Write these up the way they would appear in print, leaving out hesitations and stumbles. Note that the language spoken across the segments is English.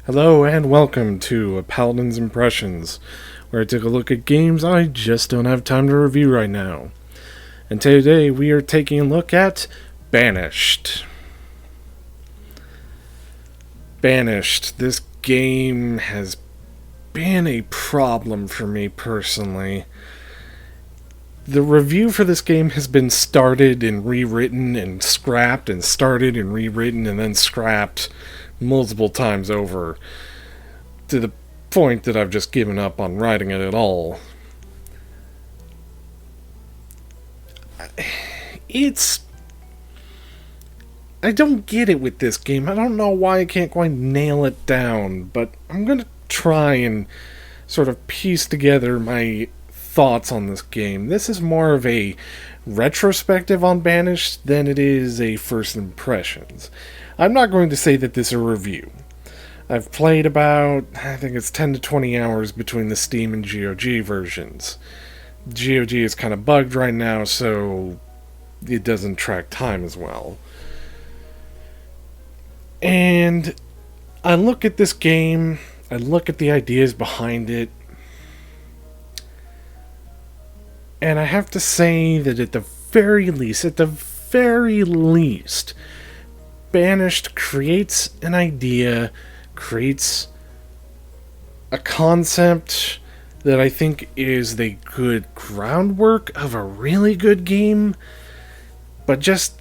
Hello and welcome to Paladin's Impressions, where I take a look at games I just don't have time to review right now. And today we are taking a look at Banished. Banished. This game has been a problem for me personally. The review for this game has been started and rewritten and scrapped and started and rewritten and then scrapped multiple times over, to the point that I've just given up on writing it at all. I don't get it with this game. I don't know why I can't quite nail it down, but I'm gonna try and sort of piece together my thoughts on this game. This is more of a retrospective on Banished than it is a first impressions. I'm not going to say that this is a review. I've played about, I think it's 10 to 20 hours between the Steam and GOG versions. GOG is kind of bugged right now, so it doesn't track time as well. And I look at this game, I look at the ideas behind it, and I have to say that at the very least, Banished creates an idea, creates a concept that I think is the good groundwork of a really good game, but just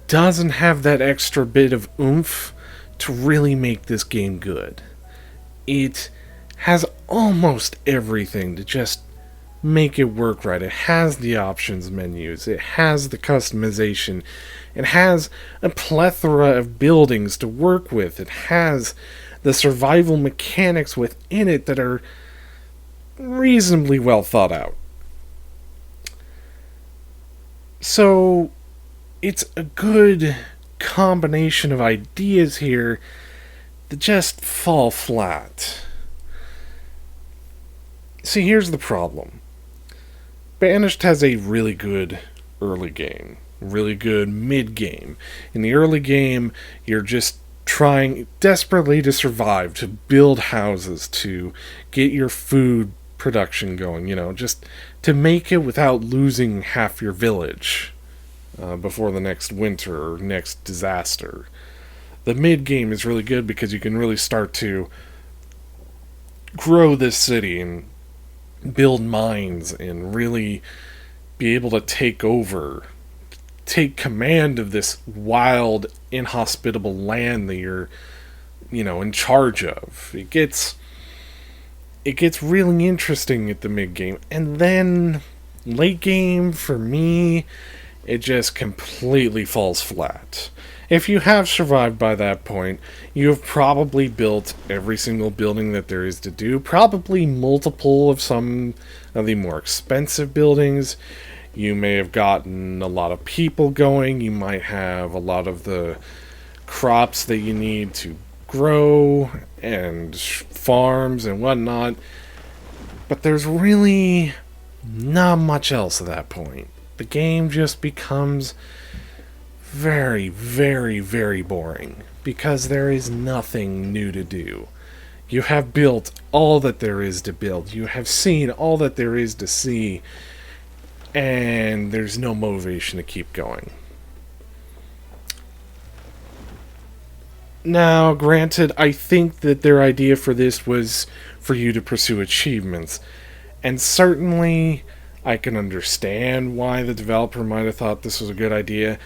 doesn't have that extra bit of oomph to really make this game good. It has almost everything to just make it work right. It has the options menus, it has the customization, it has a plethora of buildings to work with, it has the survival mechanics within it that are reasonably well thought out. So it's a good combination of ideas here that just fall flat. See, here's the problem. Banished has a really good early game, really good mid game. In the early game, you're just trying desperately to survive, to build houses, to get your food production going, just to make it without losing half your village before the next winter or next disaster. The mid game is really good because you can really start to grow this city and build mines and really be able to take command of this wild, inhospitable land that you're, in charge of. It gets really interesting at the mid game, and then late game for me, it just completely falls flat. If you have survived by that point, you have probably built every single building that there is to do, probably multiple of some of the more expensive buildings. You may have gotten a lot of people going, you might have a lot of the crops that you need to grow, and farms and whatnot, but there's really not much else at that point. The game just becomes very, very, very boring because there is nothing new to do. You have built all that there is to build. You have seen all that there is to see, and there's no motivation to keep going. Now, granted, I think that their idea for this was for you to pursue achievements, and certainly I can understand why the developer might have thought this was a good idea.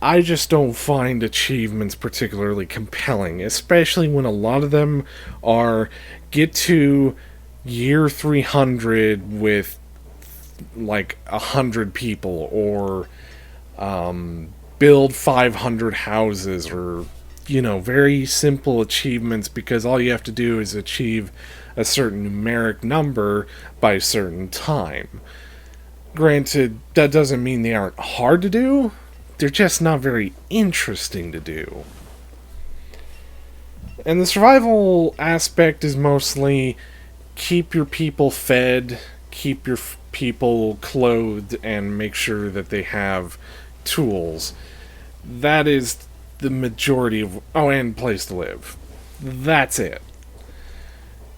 I just don't find achievements particularly compelling, especially when a lot of them are get to year 300 with like 100 people, or build 500 houses, or very simple achievements because all you have to do is achieve a certain numeric number by a certain time. Granted, that doesn't mean they aren't hard to do, they're just not very interesting to do. And the survival aspect is mostly keep your people fed, keep your people clothed, and make sure that they have tools. That is the majority of... Oh, and place to live. That's it.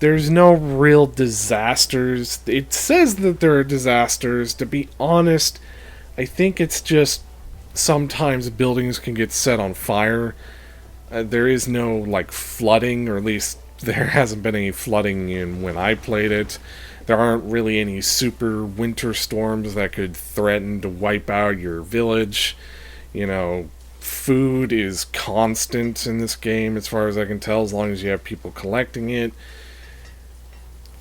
There's no real disasters. It says that there are disasters. To be honest, I think it's just sometimes buildings can get set on fire. There is no, like, flooding, or at least there hasn't been any flooding in when I played it. There aren't really any super winter storms that could threaten to wipe out your village. You know, food is constant in this game, as far as I can tell, as long as you have people collecting it.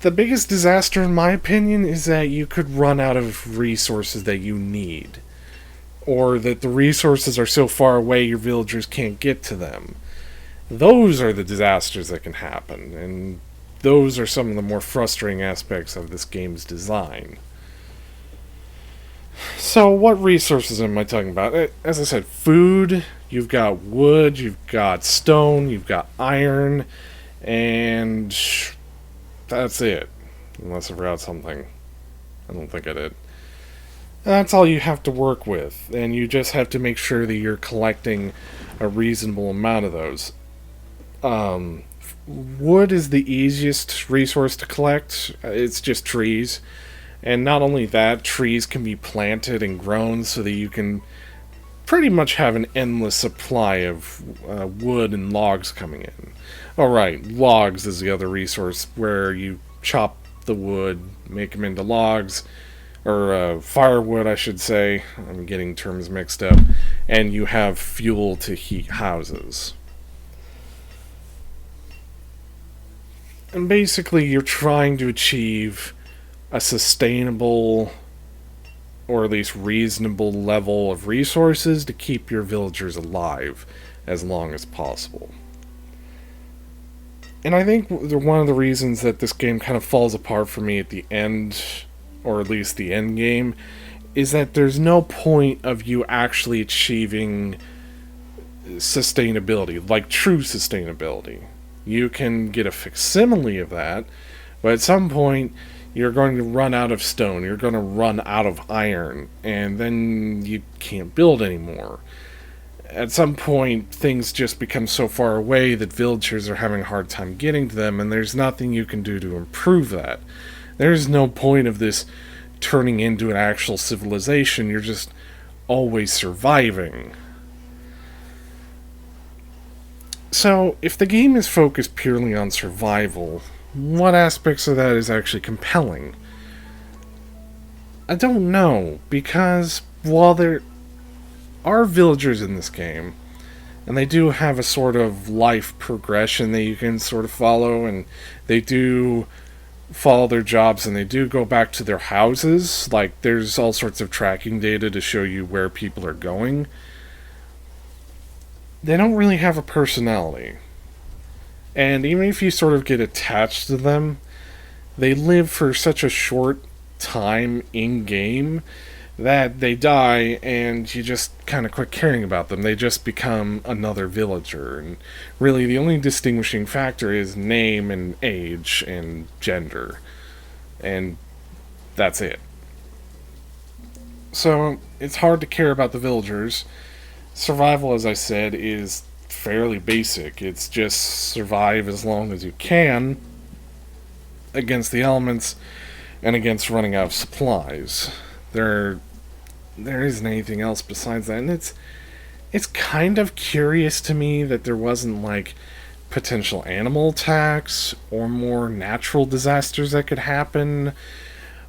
The biggest disaster, in my opinion, is that you could run out of resources that you need. Or that the resources are so far away your villagers can't get to them. Those are the disasters that can happen, and those are some of the more frustrating aspects of this game's design. So, what resources am I talking about? As I said, food, you've got wood, you've got stone, you've got iron, and that's it. Unless I forgot something. I don't think I did. That's all you have to work with, and you just have to make sure that you're collecting a reasonable amount of those. Wood is the easiest resource to collect. It's just trees. And not only that, trees can be planted and grown so that you can pretty much have an endless supply of wood and logs coming in. Alright, logs is the other resource where you chop the wood, make them into logs, or firewood, I should say. I'm getting terms mixed up. And you have fuel to heat houses. And basically, you're trying to achieve a sustainable, or at least reasonable level of resources to keep your villagers alive as long as possible. And I think one of the reasons that this game kind of falls apart for me at the end, or at least the end game, is that there's no point of you actually achieving sustainability, like true sustainability. You can get a facsimile of that, but at some point you're going to run out of stone, you're going to run out of iron, and then you can't build anymore. At some point, things just become so far away that villagers are having a hard time getting to them, and there's nothing you can do to improve that. There's no point of this turning into an actual civilization, you're just always surviving. So, if the game is focused purely on survival, what aspects of that is actually compelling? I don't know, because while there are villagers in this game, and they do have a sort of life progression that you can sort of follow, and they do follow their jobs, and they do go back to their houses. Like, there's all sorts of tracking data to show you where people are going. They don't really have a personality. And even if you sort of get attached to them, they live for such a short time in-game that they die and you just kind of quit caring about them. They just become another villager. And really the only distinguishing factor is name and age and gender. And that's it. So it's hard to care about the villagers. Survival, as I said, is fairly basic. It's just survive as long as you can against the elements and against running out of supplies. There isn't anything else besides that, and it's kind of curious to me that there wasn't like potential animal attacks or more natural disasters that could happen,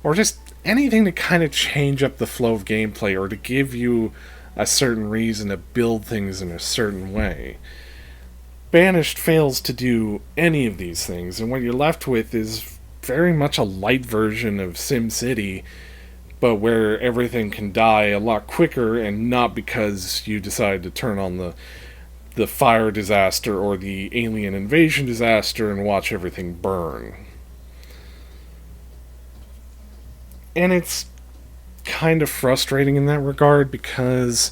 or just anything to kind of change up the flow of gameplay or to give you a certain reason to build things in a certain way. Banished fails to do any of these things, and what you're left with is very much a light version of SimCity, but where everything can die a lot quicker, and not because you decide to turn on the fire disaster or the alien invasion disaster and watch everything burn. And it's kind of frustrating in that regard because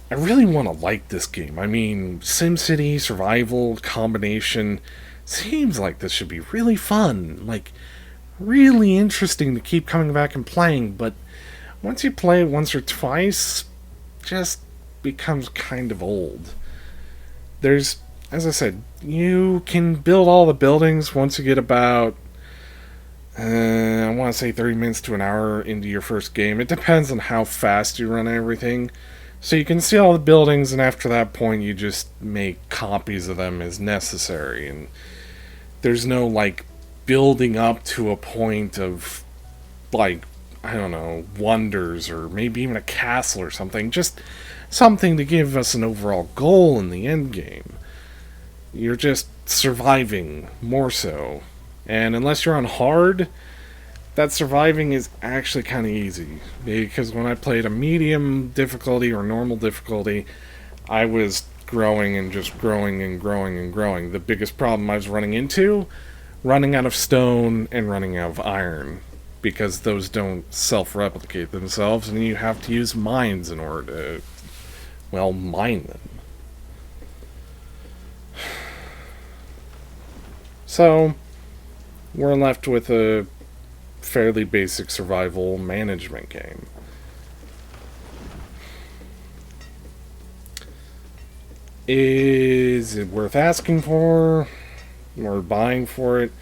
I really want to like this game. I mean, SimCity, survival, combination, seems like this should be really fun. Like, really interesting to keep coming back and playing, but once you play it once or twice, just becomes kind of old. There's as I said, you can build all the buildings once you get about, I want to say 30 minutes to an hour into your first game. It depends on how fast you run everything. So you can see all the buildings, and after that point, you just make copies of them as necessary. And there's no, like, building up to a point of, like, I don't know, wonders or maybe even a castle or something. Just something to give us an overall goal in the end game. You're just surviving, more so. And unless you're on hard, that surviving is actually kind of easy. Because when I played a medium difficulty or normal difficulty, I was growing and just growing and growing and growing. The biggest problem I was running into, running out of stone and running out of iron. Because those don't self-replicate themselves, and you have to use mines in order to, well, mine them. So, we're left with a fairly basic survival management game. Is it worth asking for or buying for it?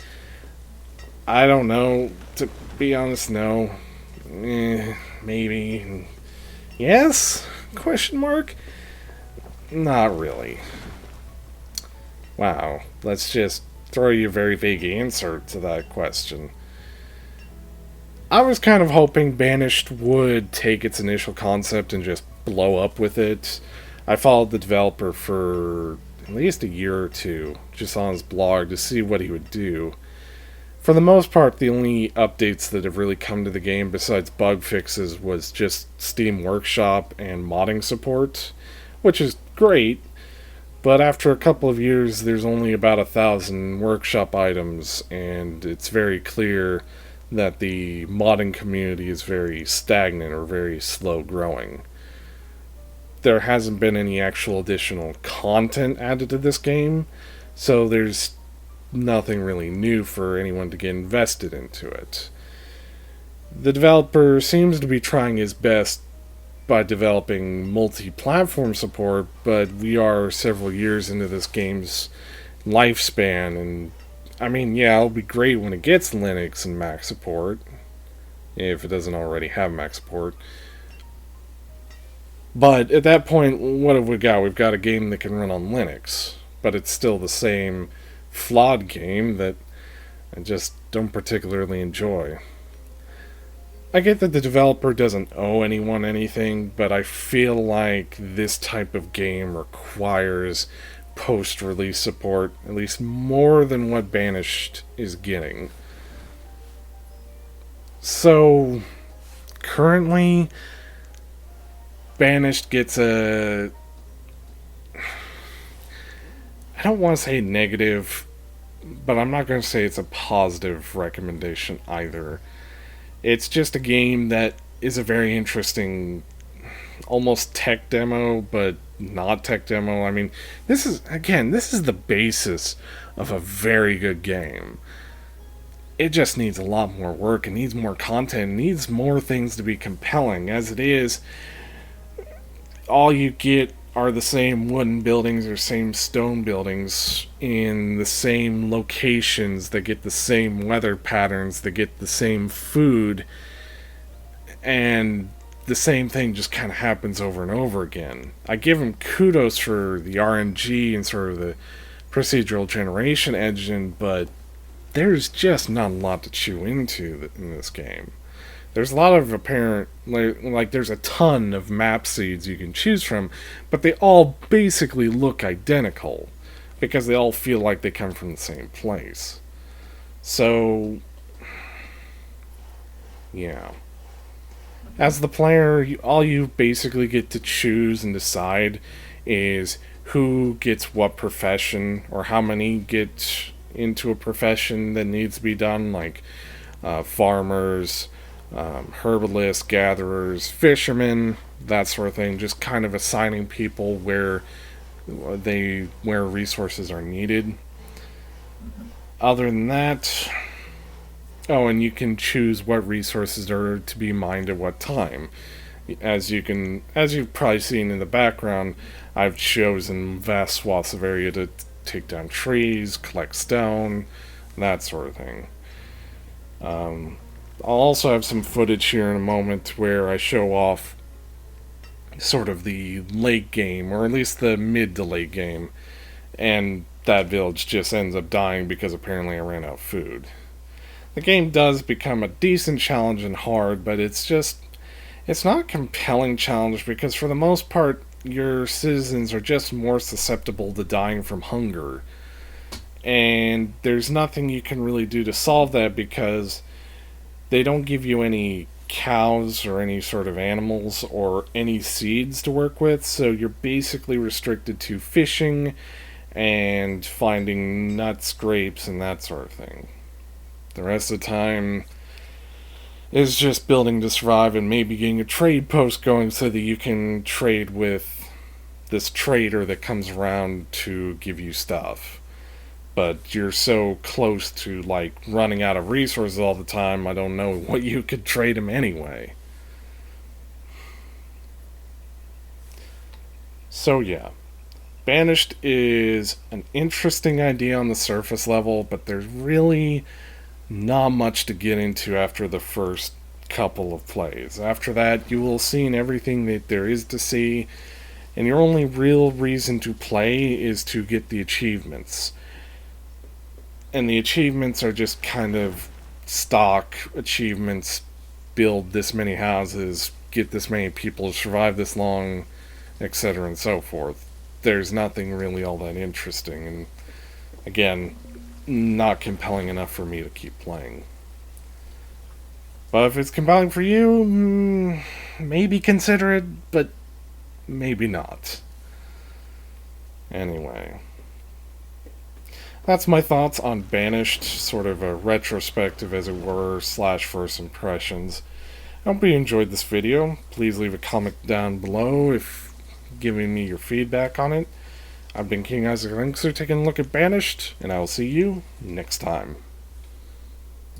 I don't know. To be honest, no. Maybe. Yes? Question mark? Not really. Wow. Let's just throw you a very vague answer to that question. I was kind of hoping Banished would take its initial concept and just blow up with it. I followed the developer for at least a year or two, just on his blog, to see what he would do. For the most part, the only updates that have really come to the game besides bug fixes was just Steam Workshop and modding support, which is great, but after a couple of years, there's only about 1,000 workshop items, and it's very clear that the modding community is very stagnant or very slow growing. There hasn't been any actual additional content added to this game, so there's nothing really new for anyone to get invested into it. The developer seems to be trying his best by developing multi-platform support, but we are several years into this game's lifespan, and I mean, yeah, it'll be great when it gets Linux and Mac support, if it doesn't already have Mac support. But at that point, what have we got? We've got a game that can run on Linux, but it's still the same flawed game that I just don't particularly enjoy. I get that the developer doesn't owe anyone anything, but I feel like this type of game requires post-release support, at least more than what Banished is getting. So, currently, Banished gets a... I don't want to say negative, but I'm not going to say it's a positive recommendation either. It's just a game that is a very interesting, almost tech demo, but not tech demo. I mean, this is the basis of a very good game. It just needs a lot more work, it needs more content, it needs more things to be compelling. As it is, all you get are the same wooden buildings or same stone buildings in the same locations that get the same weather patterns, that get the same food, and the same thing just kind of happens over and over again. I give them kudos for the RNG and sort of the procedural generation engine, but there's just not a lot to chew into in this game. There's a lot of apparent, like there's a ton of map seeds you can choose from, but they all basically look identical because they all feel like they come from the same place. So, yeah. As the player, all you basically get to choose and decide is who gets what profession, or how many get into a profession that needs to be done, like farmers, herbalists, gatherers, fishermen, that sort of thing. Just kind of assigning people where resources are needed. Other than that, oh, and you can choose what resources are to be mined at what time. As you've probably seen in the background, I've chosen vast swaths of area to take down trees, collect stone, that sort of thing. I'll also have some footage here in a moment where I show off sort of the late game, or at least the mid to late game, and that village just ends up dying because apparently I ran out of food. The game does become a decent challenge and hard, but it's not a compelling challenge because for the most part, your citizens are just more susceptible to dying from hunger. And there's nothing you can really do to solve that because they don't give you any cows or any sort of animals or any seeds to work with, so you're basically restricted to fishing and finding nuts, grapes, and that sort of thing. The rest of the time is just building to survive and maybe getting a trade post going so that you can trade with this trader that comes around to give you stuff. But you're so close to like running out of resources all the time, I don't know what you could trade him anyway. So yeah, Banished is an interesting idea on the surface level, but there's really not much to get into after the first couple of plays. After that, you will have seen everything that there is to see, and your only real reason to play is to get the achievements. And the achievements are just kind of stock achievements: build this many houses, get this many people to survive this long, etc., and so forth. There's nothing really all that interesting, and again, not compelling enough for me to keep playing. But if it's compelling for you, maybe consider it, but maybe not. Anyway, that's my thoughts on Banished, sort of a retrospective, as it were, / first impressions. I hope you enjoyed this video. Please leave a comment down below if giving me your feedback on it. I've been KingIsaacLinksr taking a look at Banished, and I will see you next time.